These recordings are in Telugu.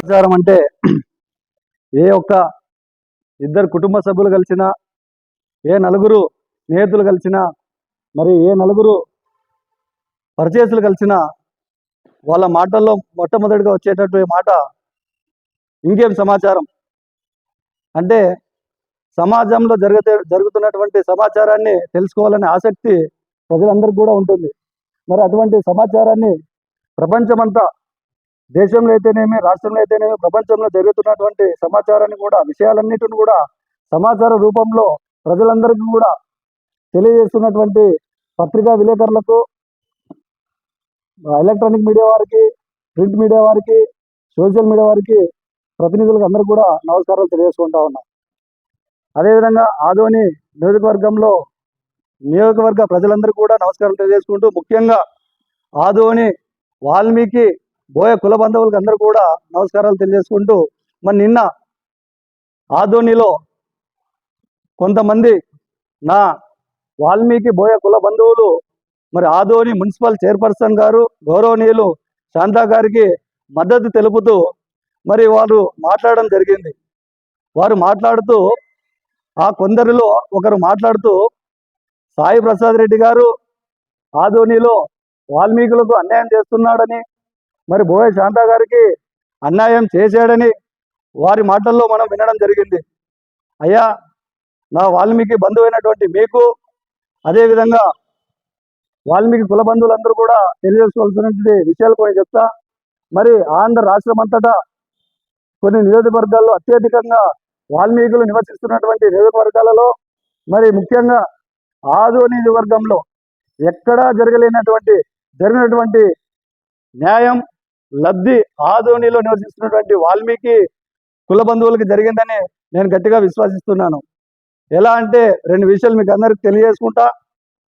సమాచారం అంటే ఏ ఒక్క ఇద్దరు కుటుంబ సభ్యులు కలిసినా, ఏ నలుగురు స్నేహితులు కలిసినా, మరి ఏ నలుగురు పరిచయస్తులు కలిసినా వాళ్ళ మాటల్లో మొట్టమొదటిగా వచ్చేటటువంటి మాట ఇంకేం సమాచారం అంటే సమాజంలో జరుగుతున్నటువంటి సమాచారాన్ని తెలుసుకోవాలనే ఆసక్తి ప్రజలందరికీ కూడా ఉంటుంది. మరి అటువంటి సమాచారాన్ని ప్రపంచమంతా, దేశంలో అయితేనేమి, రాష్ట్రంలో అయితేనేమి, ప్రపంచంలో జరుగుతున్నటువంటి సమాచారాన్ని కూడా, విషయాలన్నిటిని కూడా సమాచార రూపంలో ప్రజలందరికీ కూడా తెలియజేస్తున్నటువంటి పత్రికా విలేకరులకు, ఎలక్ట్రానిక్ మీడియా వారికి, ప్రింట్ మీడియా వారికి, సోషల్ మీడియా వారికి, ప్రతినిధులకు అందరూ కూడా నమస్కారాలు తెలియజేసుకుంటా ఉన్నాం. అదేవిధంగా ఆదోని నియోజకవర్గ ప్రజలందరూ కూడా నమస్కారం తెలియజేసుకుంటూ, ముఖ్యంగా ఆదోని వాల్మీకి బోయ కుల బంధువులకు అందరూ కూడా నమస్కారాలు తెలియజేసుకుంటూ, మరి నిన్న ఆదోనిలో కొంతమంది నా వాల్మీకి బోయ కుల బంధువులు మరి ఆదోని మున్సిపల్ చైర్పర్సన్ గారు గౌరవనీయులు శాంతా గారికి మద్దతు తెలుపుతూ మరి వారు మాట్లాడడం జరిగింది. వారు మాట్లాడుతూ, ఆ కొందరిలో ఒకరు మాట్లాడుతూ, సాయి ప్రసాద్ రెడ్డి గారు ఆదోనిలో వాల్మీకులకు అన్యాయం చేస్తున్నాడని, మరి బోయ శాంతా గారికి అన్యాయం చేశాడని వారి మాటల్లో మనం వినడం జరిగింది. అయ్యా, నా వాల్మీకి బంధువైనటువంటి మీకు, అదేవిధంగా వాల్మీకి కుల బంధువులందరూ కూడా తెలియజేసుకోవాల్సినటువంటి విషయాలు కొన్ని చెప్తా. మరి ఆంధ్ర రాష్ట్రం అంతటా కొన్ని నియోజకవర్గాల్లో అత్యధికంగా వాల్మీకులు నివసిస్తున్నటువంటి నియోజకవర్గాలలో మరి ముఖ్యంగా ఆదోని నియోజకవర్గంలో ఎక్కడా జరిగినటువంటి న్యాయం, లబ్ధి ఆదోనిలో నివసిస్తున్నటువంటి వాల్మీకి కుల బంధువులకి జరిగిందని నేను గట్టిగా విశ్వసిస్తున్నాను. ఎలా అంటే రెండు విషయాలు మీకు అందరికి తెలియజేసుకుంటా.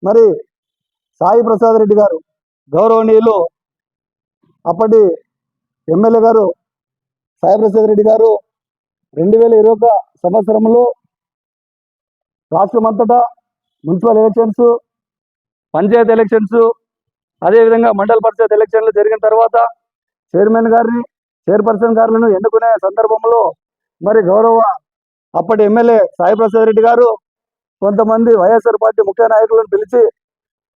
మరి సాయి ప్రసాద్ రెడ్డి గారు గౌరవనీయులు అప్పటి ఎమ్మెల్యే గారు సాయి ప్రసాద్ రెడ్డి గారు 2021 సంవత్సరంలో రాష్ట్రమంతటా మున్సిపల్ ఎలక్షన్స్, పంచాయతీ ఎలక్షన్స్, అదేవిధంగా మండల పరిషత్ ఎలక్షన్లు జరిగిన తర్వాత చైర్మన్ గారిని, చైర్పర్సన్ గారులను ఎన్నుకునే సందర్భంలో మరి గౌరవ అప్పటి ఎమ్మెల్యే సాయి ప్రసాద్ రెడ్డి గారు కొంతమంది వైఎస్ఆర్ పార్టీ ముఖ్య నాయకులను పిలిచి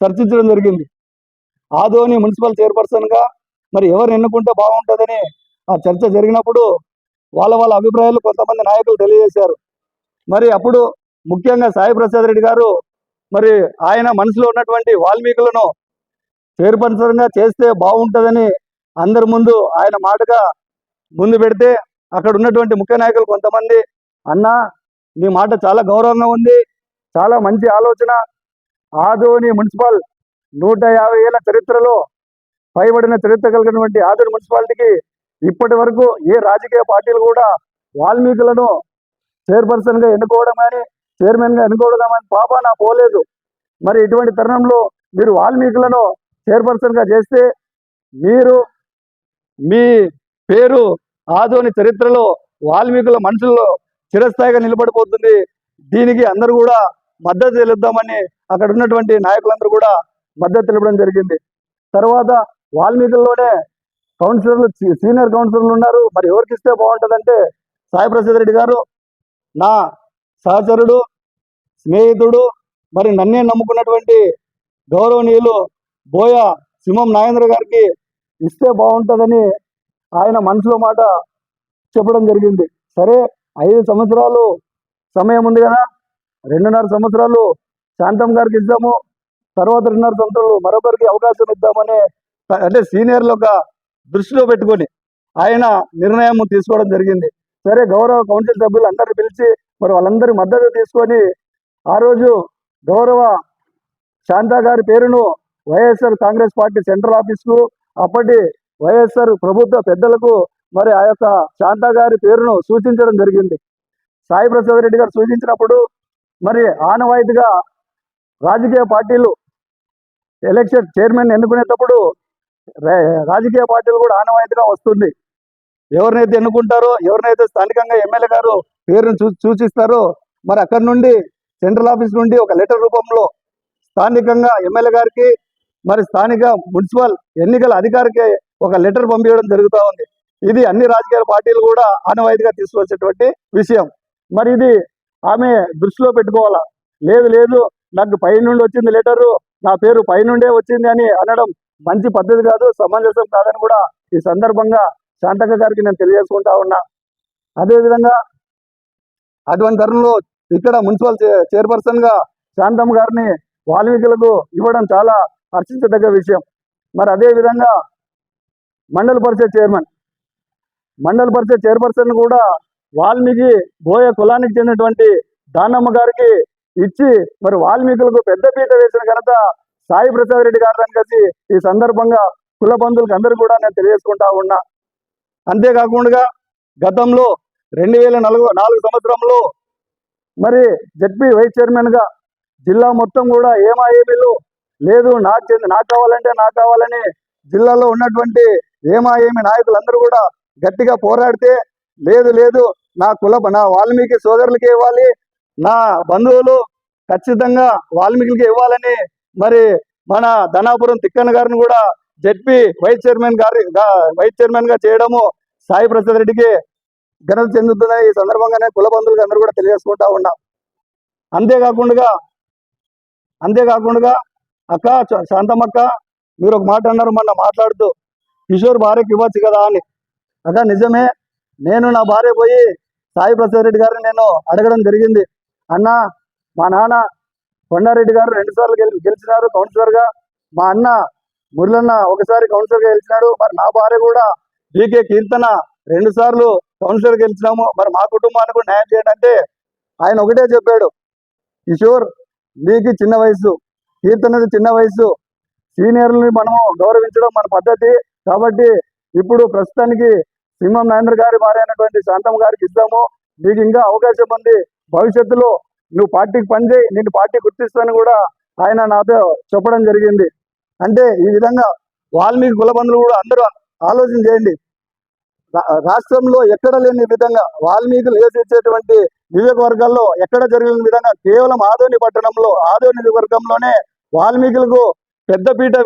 చర్చించడం జరిగింది. ఆదోని మున్సిపల్ చైర్పర్సన్గా మరి ఎవరు ఎన్నుకుంటే బాగుంటుందని ఆ చర్చ జరిగినప్పుడు వాళ్ళ అభిప్రాయాలు కొంతమంది నాయకులు తెలియజేశారు. మరి అప్పుడు ముఖ్యంగా సాయి ప్రసాద్ రెడ్డి గారు మరి ఆయన మనసులో ఉన్నటువంటి వాల్మీకులను చైర్పర్సన్గా చేస్తే బాగుంటుందని అందరి ముందు ఆయన మాటగా ముందు పెడితే, అక్కడ ఉన్నటువంటి ముఖ్య నాయకులు కొంతమంది, అన్నా నీ మాట చాలా గౌరవంగా ఉంది, చాలా మంచి ఆలోచన, ఆదోని మున్సిపల్ 150 ఏళ్ల చరిత్రలో పైబడిన చరిత్ర కలిగినటువంటి ఆదోని మున్సిపాలిటీకి ఇప్పటి వరకు ఏ రాజకీయ పార్టీలు కూడా వాల్మీకులను చైర్పర్సన్గా ఎన్నుకోవడం కానీ, చైర్మన్గా ఎన్నుకోవడం కానీ పాపాన పోలేదు. మరి ఇటువంటి తరుణంలో మీరు వాల్మీకులను చైర్పర్సన్గా చేస్తే మీ పేరు ఆదోని చరిత్రలో వాల్మీకుల మనసుల్లో చిరస్థాయిగా నిలబడిపోతుంది. దీనికి అందరూ కూడా మద్దతు తెలుద్దామని అక్కడ ఉన్నటువంటి నాయకులందరూ కూడా మద్దతు తెలపడం జరిగింది. తర్వాత వాల్మీకుల్లోనే కౌన్సిలర్లు, సీనియర్ కౌన్సిలర్లు ఉన్నారు. మరి ఎవరికి ఇస్తే బాగుంటుందంటే సాయి ప్రసాద్ రెడ్డి గారు నా సహచరుడు, స్నేహితుడు, మరి నన్నే నమ్ముకున్నటువంటి గౌరవనీయులు బోయ సింహం నాగేంద్ర గారికి ఇస్తే బాగుంటుందని ఆయన మనసులో మాట చెప్పడం జరిగింది. సరే, 5 సంవత్సరాలు సమయం ఉంది కదా, 2.5 సంవత్సరాలు శాంతం గారికి ఇద్దాము, తర్వాత 2.5 సంవత్సరాలు మరొకరికి అవకాశం ఇద్దామని, అంటే సీనియర్లు ఒక దృష్టిలో పెట్టుకొని ఆయన నిర్ణయం తీసుకోవడం జరిగింది. సరే, గౌరవ కౌన్సిల్ సభ్యులు అందరినీ పిలిచి మరి వాళ్ళందరి మద్దతు తీసుకొని ఆ రోజు గౌరవ శాంతా గారి పేరును వైఎస్ఆర్ కాంగ్రెస్ పార్టీ సెంట్రల్ ఆఫీస్కు, అప్పటి వైఎస్ఆర్ ప్రభుత్వ పెద్దలకు మరి ఆ యొక్క శాంతా గారి పేరును సూచించడం జరిగింది. సాయి ప్రసాద్ రెడ్డి గారు సూచించినప్పుడు మరి ఆనవాయితీగా రాజకీయ పార్టీలు ఎలక్షన్ చైర్మన్ ఎన్నుకునేటప్పుడు రాజకీయ పార్టీలు కూడా ఆనవాయితీగా వస్తుంది. ఎవరినైతే ఎన్నుకుంటారో, ఎవరినైతే స్థానికంగా ఎమ్మెల్యే గారు పేరును సూచిస్తారో మరి అక్కడి నుండి సెంట్రల్ ఆఫీస్ నుండి ఒక లెటర్ రూపంలో స్థానికంగా ఎమ్మెల్యే గారికి మరి స్థానిక మున్సిపల్ ఎన్నికల అధికారికి ఒక లెటర్ పంపించడం జరుగుతూ ఉంది. ఇది అన్ని రాజకీయ పార్టీలు కూడా ఆనవాయితీగా తీసుకొచ్చేటువంటి విషయం. మరి ఇది ఆమె దృష్టిలో పెట్టుకోవాలా. లేదు లేదు నాకు పైనుండి వచ్చింది లెటరు, నా పేరు పైనుండే వచ్చింది అని అనడం మంచి పద్ధతి కాదు, సమంజసం కాదని కూడా ఈ సందర్భంగా శాంతక్క గారికి నేను తెలియజేసుకుంటా ఉన్నా. అదేవిధంగా అటువంటి తరుణంలో ఇక్కడ మున్సిపల్ చైర్పర్సన్ గా శాంతమ్మ గారిని వాల్మీకులకు ఇవ్వడం చాలా హర్షించదగ్గ విషయం. మరి అదే విధంగా మండల పరిషత్ చైర్పర్సన్ కూడా వాల్మీకి బోయ కులానికి చెందినటువంటి దానమ్మ గారికి ఇచ్చి మరి వాల్మీకులకు పెద్దపీట వేసిన ఘనత సాయి ప్రసాద్ రెడ్డి గారిని కలిసి ఈ సందర్భంగా కుల బంధువులకు అందరూ కూడా నేను తెలియజేసుకుంటా ఉన్నా. అంతేకాకుండా గతంలో 2004 సంవత్సరంలో మరి జడ్పీ వైస్ చైర్మన్ గా జిల్లా మొత్తం కూడా ఏమీలు లేదు, నాకు కావాలని జిల్లాలో ఉన్నటువంటి ఏమీ నాయకులందరూ కూడా గట్టిగా పోరాడితే లేదు లేదు నా వాల్మీకి సోదరులకి ఇవ్వాలి, నా బంధువులు ఖచ్చితంగా వాల్మీకులకి ఇవ్వాలని మరి మన ధనాపురం తిక్కన్న గారిని కూడా జడ్పీ వైస్ చైర్మన్ గా చేయడము సాయి ప్రసాద్ రెడ్డికి ఘనత చెందుతున్నాయి. ఈ సందర్భంగానే కుల బంధువులకు అందరూ కూడా తెలియజేసుకుంటా ఉన్నాం. అంతేకాకుండా అక్క శాంతమ్మక్క మీరు ఒక మాట అన్నారు మొన్న మాట్లాడుతూ, కిషోర్ భార్యకి ఇవ్వచ్చు కదా అని. అక్క నిజమే, నేను నా భార్య పోయి సాయి ప్రసాద్ రెడ్డి గారిని నేను అడగడం జరిగింది. అన్న మా నాన్న కొండారెడ్డి గారు 2 సార్లు గెలిచినారు కౌన్సిలర్ గా, మా అన్న మురళన్న ఒకసారి కౌన్సిలర్ గా గెలిచినాడు, మరి నా భార్య కూడా బీకే కీర్తన 2 సార్లు కౌన్సిలర్ గెలిచినాము, మరి మా కుటుంబానికి కూడా న్యాయం చేయండి అంటే ఆయన ఒకటే చెప్పాడు, కిషోర్ నీకు చిన్న వయసు, కీర్తనది చిన్న వయసు, సీనియర్లని మనము గౌరవించడం మన పద్ధతి, కాబట్టి ఇప్పుడు ప్రస్తుతానికి సింహం మహేంద్ర గారి భార్య అయినటువంటి శాంతమ్మ గారికి ఇద్దాము, నీకు ఇంకా అవకాశం ఉంది, భవిష్యత్తులో నువ్వు పార్టీకి పనిచేయి, నేను పార్టీ గుర్తిస్తాను కూడా ఆయన నాతో చెప్పడం జరిగింది. అంటే ఈ విధంగా వాల్మీకి కుల బంధువులు కూడా అందరూ ఆలోచన చేయండి. రాష్ట్రంలో ఎక్కడ లేని విధంగా వాల్మీకులు నివసించేటువంటి నియోజకవర్గాల్లో ఎక్కడ జరిగిన విధంగా కేవలం ఆదోని పట్టణంలో ఆదోని నియోజకవర్గంలోనే వాల్మీకులకు పెద్దపీట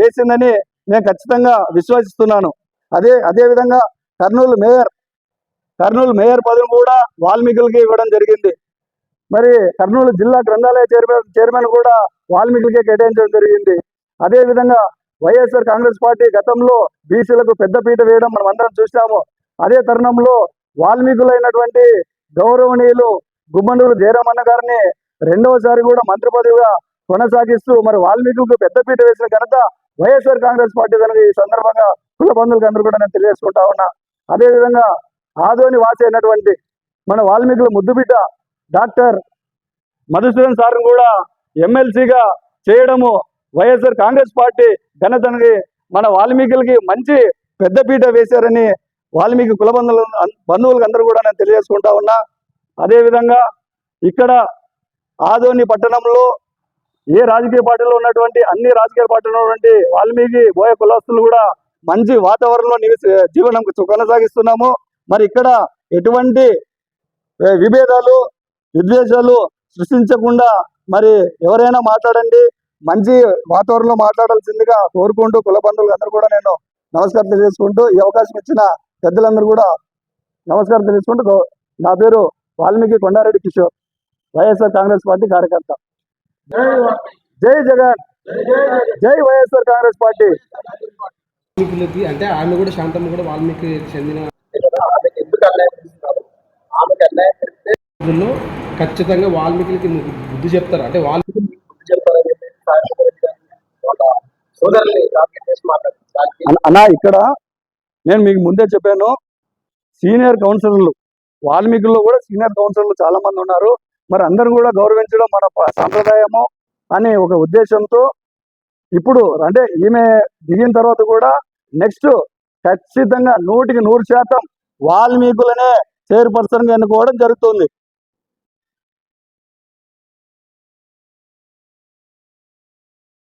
వేసిందని నేను ఖచ్చితంగా విశ్వసిస్తున్నాను. అదే విధంగా కర్నూలు మేయర్ పదవి కూడా వాల్మీకులకి ఇవ్వడం జరిగింది. మరి కర్నూలు జిల్లా గ్రంథాలయ చైర్మన్ కూడా వాల్మీకులకే కేటాయించడం జరిగింది. అదే విధంగా వైఎస్ఆర్ కాంగ్రెస్ పార్టీ గతంలో బీసీలకు పెద్దపీట వేయడం మనం అందరం చూసాము. అదే తరుణంలో వాల్మీకులైనటువంటి గౌరవనీయులు గుమ్మనూరు జయరామన్న గారిని 2వసారి కూడా మంత్రి పదవిగా కొనసాగిస్తూ మరి వాల్మీకులకు పెద్దపీట వేసిన ఘనత వైఎస్ఆర్ కాంగ్రెస్ పార్టీ ఈ సందర్భంగా కుల బంధువులకు అందరూ కూడా నేను తెలియజేసుకుంటా ఉన్నా. అదేవిధంగా ఆదోని వాసి అయినటువంటి మన వాల్మీకుల ముద్దుబిడ్డ డాక్టర్ మధుసూదన్ సార్ని కూడా ఎమ్మెల్సీగా చేయడము వైఎస్ఆర్ కాంగ్రెస్ పార్టీ ఘనతని మన వాల్మీకులకి మంచి పెద్దపీట వేశారని వాల్మీకి కుల బంధువులకు అందరూ కూడా నేను తెలియజేసుకుంటా ఉన్నా. అదేవిధంగా ఇక్కడ ఆదోని పట్టణంలో ఏ రాజకీయ పార్టీలో ఉన్నటువంటి అన్ని రాజకీయ పార్టీలో ఉన్నటువంటి వాల్మీకి బోయ కులస్తులు కూడా మంచి వాతావరణంలో జీవనం కొనసాగిస్తున్నాము. మరి ఇక్కడ ఎటువంటి విభేదాలు విద్వేషాలు సృష్టించకుండా మరి ఎవరైనా మాట్లాడండి, మంచి వాతావరణంలో మాట్లాడాల్సిందిగా కోరుకుంటూ కుల బంధువులు అందరూ కూడా నేను నమస్కారం తెలియజేసుకుంటూ ఈ అవకాశం ఇచ్చిన పెద్దలందరూ కూడా నమస్కారం తెలియజేసుకుంటూ, నా పేరు వాల్మీకి కొండారెడ్డి కిషోర్, వైఎస్ఆర్ కాంగ్రెస్ పార్టీ కార్యకర్త. జై జగన్, జై వైఎస్ఆర్ కాంగ్రెస్ పార్టీ. అంటే ఆమె కూడా శాంతమ్మ కూడా వాల్మీకి చెందిన ఖచ్చితంగా వాల్మీకి బుద్ధి చెప్తారు. అంటే వాల్మీకి బుద్ధి చెప్తారని అన్నా, ఇక్కడ నేను మీకు ముందే చెప్పాను, సీనియర్ కౌన్సిలర్లు వాల్మీకుల్లో కూడా సీనియర్ కౌన్సిలర్లు చాలా మంది ఉన్నారు. మరి అందరూ కూడా గౌరవించడం మన సాంప్రదాయము అనే ఒక ఉద్దేశంతో ఇప్పుడు అంటే ఈమె దిగిన తర్వాత కూడా నెక్స్ట్ ఖచ్చితంగా 100% వాల్మీకులనే చైర్పర్సన్ గా ఎన్నుకోవడం జరుగుతుంది.